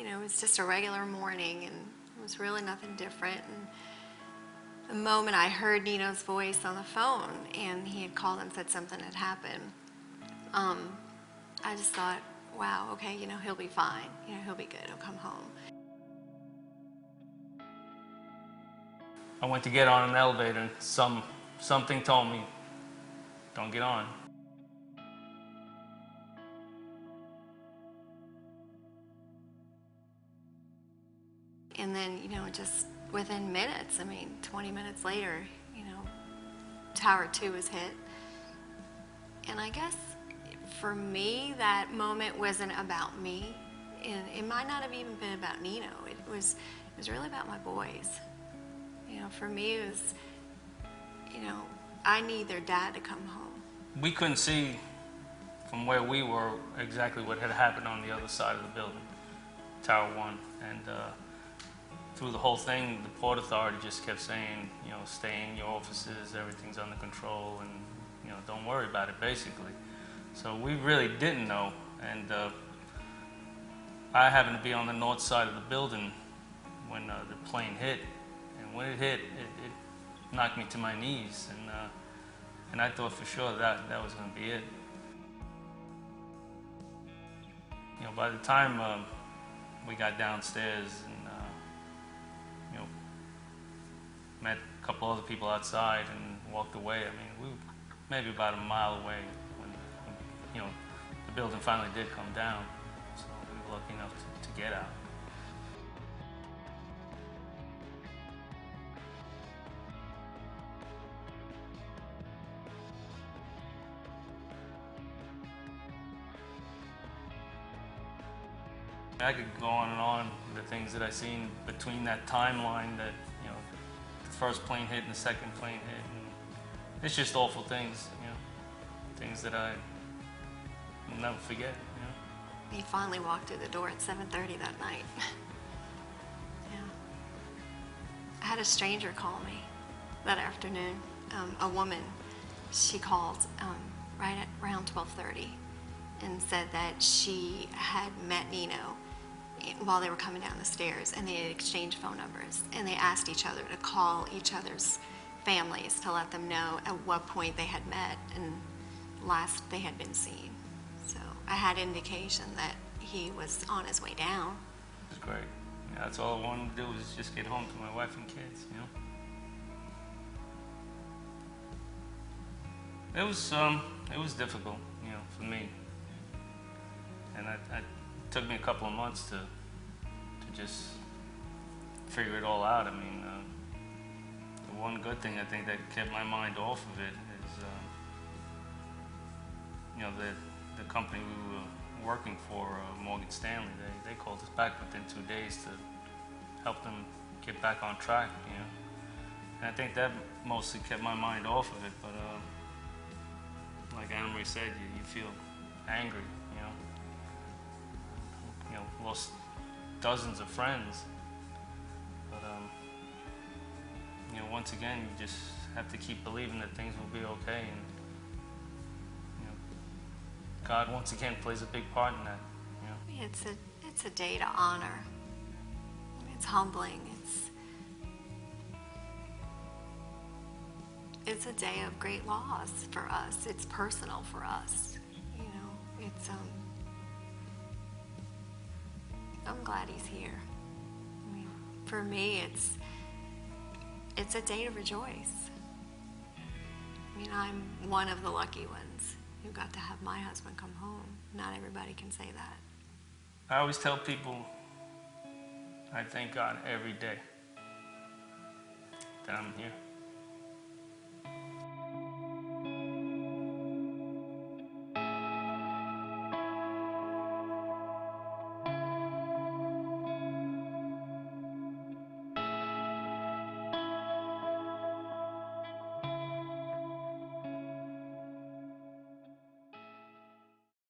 it was just a regular morning, and it was really nothing different. And the moment I heard Nino's voice on the phone, and he had called and said something had happened, I just thought, wow, okay, he'll be fine. He'll be good. He'll come home. I went to get on an elevator, and something told me, don't get on. And then, just within minutes, 20 minutes later, Tower 2 was hit. And I guess for me, that moment wasn't about me. And it might not have even been about Nino. It was really about my boys. For me, it was, I need their dad to come home. We couldn't see from where we were exactly what had happened on the other side of the building, Tower 1. And through the whole thing, the Port Authority just kept saying, stay in your offices, everything's under control, and, don't worry about it, basically. So we really didn't know. And I happened to be on the north side of the building when the plane hit. And when it hit, it knocked me to my knees. And I thought for sure that was going to be it. By the time we got downstairs and met a couple other people outside and walked away, we were maybe about a mile away when the building finally did come down. So we were lucky enough to get out. I could go on and on the things that I seen between that timeline that, the first plane hit and the second plane hit. And it's just awful things, things that I will never forget, He finally walked through the door at 7:30 that night. Yeah. I had a stranger call me that afternoon. A woman, she called right at around 12:30 and said that she had met Nino while they were coming down the stairs, and they had exchanged phone numbers, and they asked each other to call each other's families to let them know at what point they had met and last they had been seen. So I had indication that he was on his way down. It was great. That's all I wanted to do was just get home to my wife and kids, It was difficult, for me. And it took me a couple of months to just figure it all out. The one good thing I think that kept my mind off of it is, the company we were working for, Morgan Stanley, they called us back within 2 days to help them get back on track, And I think that mostly kept my mind off of it, but like Anna Marie said, you feel angry, lost dozens of friends, but once again, you just have to keep believing that things will be okay, and God once again plays a big part in that. It's a day to honor. It's humbling. It's a day of great loss for us. It's personal for us. It's I'm glad he's here. For me, it's a day to rejoice. I'm one of the lucky ones who got to have my husband come home. Not everybody can say that. I always tell people I thank God every day that I'm here.